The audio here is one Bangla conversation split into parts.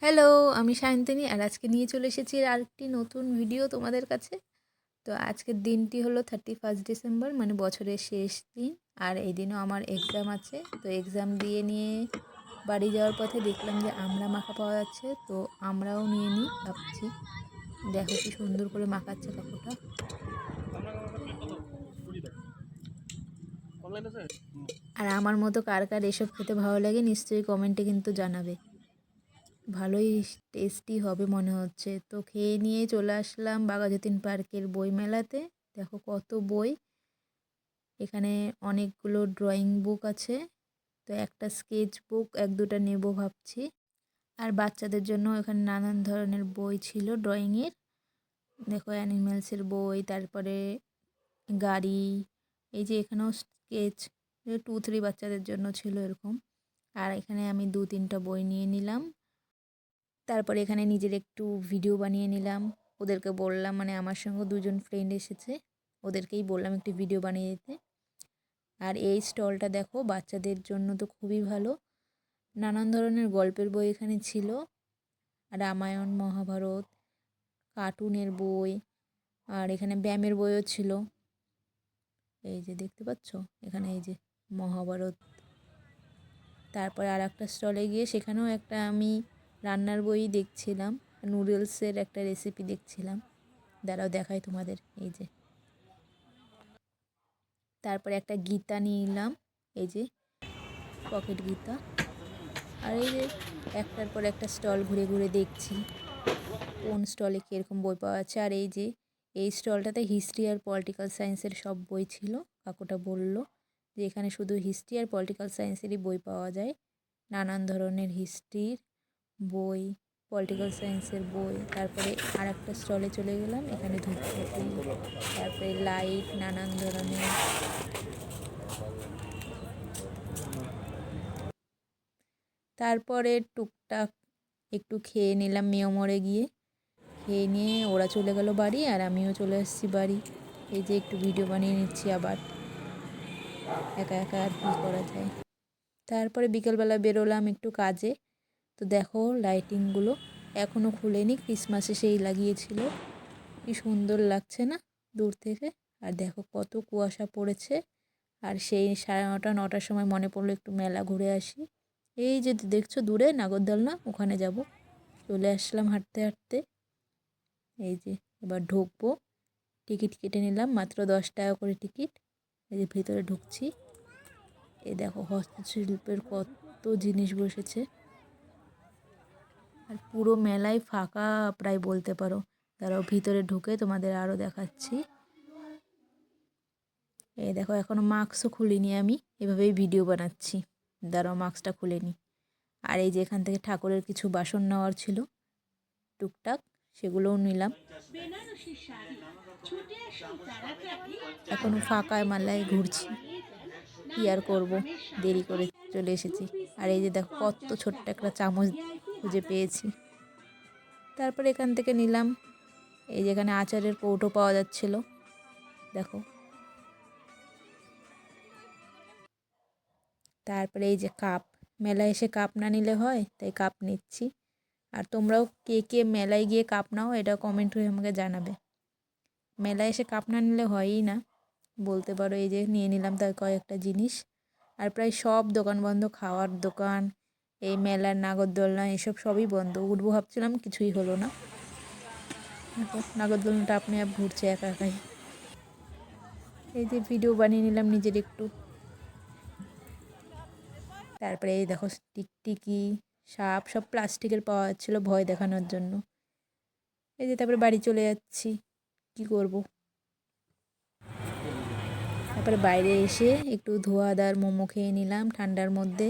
হ্যালো, আমি সায়ন্তিনী আর আজকে নিয়ে চলে এসেছি আরেকটি নতুন ভিডিও তোমাদের কাছে। তো আজকের দিনটি হলো 31 ডিসেম্বর, মানে বছরের শেষ দিন। আর এই দিনও আমার এক্সাম আছে। তো এক্সাম দিয়ে নিয়ে বাড়ি যাওয়ার পথে দেখলাম যে আমড়া মাখা পাওয়া যাচ্ছে, তো আমরাও নিয়ে নিই ভাবছি। দেখো কি সুন্দর করে মাখাচ্ছে কাকুটা। আর আমার মতো কার কার এসব খেতে ভালো লাগে নিশ্চয়ই কমেন্টে কিন্তু জানাবে। ভালোই টেস্টি হবে মনে হচ্ছে। তো খেয়ে নিয়ে চলে আসলাম বাঘাযতীন পার্কের বই মেলাতে। দেখো কত বই, এখানে অনেকগুলো ড্রয়িং বুক আছে। তো একটা স্কেচ বুক এক দুটা নেব ভাবছি। আর বাচ্চাদের জন্য এখানে নানান ধরনের বই ছিল ড্রয়িংয়ের। দেখো অ্যানিমেলসের বই, তারপরে গাড়ি, এই যে এখানেও স্কেচ 2-3 বাচ্চাদের জন্য ছিল এরকম। আর এখানে আমি 2-3টা বই নিয়ে নিলাম। তারপরে এখানে নিজের একটু ভিডিও বানিয়ে নিলাম। ওদেরকে বললাম, মানে আমার সঙ্গে 2জন ফ্রেন্ড এসেছে, ওদেরকেই বললাম একটি ভিডিও বানিয়ে দিতে। আর এই স্টলটা দেখো বাচ্চাদের জন্য তো খুবই ভালো। নানান ধরনের গল্পের বই এখানে ছিল, রামায়ণ, মহাভারত, কার্টুনের বই, আর এখানে ব্যায়ামের বইও ছিল। এই যে দেখতে পাচ্ছ এখানে এই যে মহাভারত। তারপরে আর একটা স্টলে গিয়ে সেখানেও একটা আমি রান্নার বই দেখছিলাম, নুডলসের একটা রেসিপি দেখছিলাম। দাঁড়াও দেখাই তোমাদের, এই যে। তারপরে একটা গীতা নিয়ে নিলাম, এই যে পকেট গীতা। আর এই যে একটার পর একটা স্টল ঘুরে ঘুরে দেখছি কোন স্টলে কীরকম বই পাওয়া যাচ্ছে। আর এই যে এই স্টলটাতে হিস্ট্রি আর পলিটিক্যাল সায়েন্সের সব বই ছিল। কাকুটা বলল যে এখানে শুধু হিস্ট্রি আর পলিটিক্যাল সায়েন্সেরই বই পাওয়া যায়। নানান ধরনের হিস্ট্রির বই, পলিটিক্যাল সায়েন্সের বই। তারপরে আর একটা স্টলে চলে গেলাম, এখানে ধূপকাঠি, তারপরে লাইট, নানান ধরনের। তারপরে টুকটাক একটু খেয়ে নিলাম মেয়মরে গিয়ে। খেয়ে নিয়ে ওরা চলে গেল বাড়ি আর আমিও চলে এসেছি বাড়ি। এই যে একটু ভিডিও বানিয়ে নিচ্ছি আবার, একা একা আর কী করা যায়। তারপরে বিকেলবেলা বেরোলাম একটু কাজে। তো দেখো লাইটিংগুলো এখনও খুলেনি, ক্রিসমাসে সেই লাগিয়েছিল। কি সুন্দর লাগছে না দূর থেকে। আর দেখো কত কুয়াশা পড়েছে। আর সেই 9:30-9টার সময় মনে পড়লো একটু মেলা ঘুরে আসি। এই যে দেখছো দূরে নাগরদোলনা, ওখানে যাব। চলে আসলাম হাঁটতে হাঁটতে। এই যে এবার ঢুকবো, টিকিট কেটে নিলাম, মাত্র 10 টাকা করে টিকিট। এই যে ভিতরে ঢুকছি। এই দেখো হস্তশিল্পের কত জিনিস বসেছে। আর পুরো মেলায় ফাঁকা প্রায় বলতে পারো। তারাও ভিতরে ঢুকে তোমাদের আরও দেখাচ্ছি। এই দেখো এখনও মাস্কও খুলিনি, আমি এভাবেই ভিডিও বানাচ্ছি। দাঁড়াও মাস্কটা খুলে নিই। আর এই যে এখান থেকে ঠাকুরের কিছু বাসন নেওয়ার ছিল টুকটাক, সেগুলোও নিলাম। এখনও ফাঁকা মেলায় ঘুরছি, কি আর করবো, দেরি করে চলে এসেছি। আর এই যে দেখো কত ছোট্ট একটা চামচ খুঁজে পেয়েছি। তারপরে এখান থেকে নিলাম, এই যেখানে আচারের কৌটো পাওয়া যাচ্ছিল দেখো। তারপরে এই যে কাপ, মেলায় এসে কাপ না নিলে হয়, তাই কাপ নিচ্ছি। আর তোমরাও কে কে মেলায় গিয়ে কাপ নাও, এটা কমেন্ট করে আমাকে জানাবে। মেলায় এসে কাপ না নিলে হয়ই না বলতে পারো। এই যে নিয়ে নিলাম তার কয়েকটা জিনিস। আর প্রায় সব দোকান বন্ধ, খাওয়ার দোকান, এই মেলার নাগরদোলনা এসব সবই বন্ধ। উঠবো ভাবছিলাম, কিছুই হলো না। নাগরদোলনাটা আপনি আপ ঘুরছে একা একাই। এই যে ভিডিও বানিয়ে নিলাম নিজের একটু। তারপরে এই দেখো টিকটিকি, সাপ, সব প্লাস্টিকের পাওয়া যাচ্ছিলো ভয় দেখানোর জন্য। এই যে তারপরে বাড়ি চলে যাচ্ছি, কি করব। তারপরে বাইরে এসে একটু ধোয়াদার মোমো খেয়ে নিলাম ঠান্ডার মধ্যে।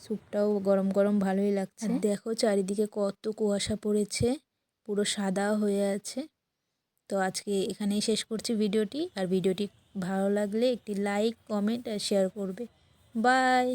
স্যুপটাও গরম গরম ভালোই লাগছে। দেখো চারিদিকে কত কুয়াশা পড়েছে, পুরো সাদা হয়ে আছে। তো আজকে এখানেই শেষ করছি ভিডিওটি। আর ভিডিওটি ভালো লাগলে একটি লাইক, কমেন্ট আর শেয়ার করবে। বাই।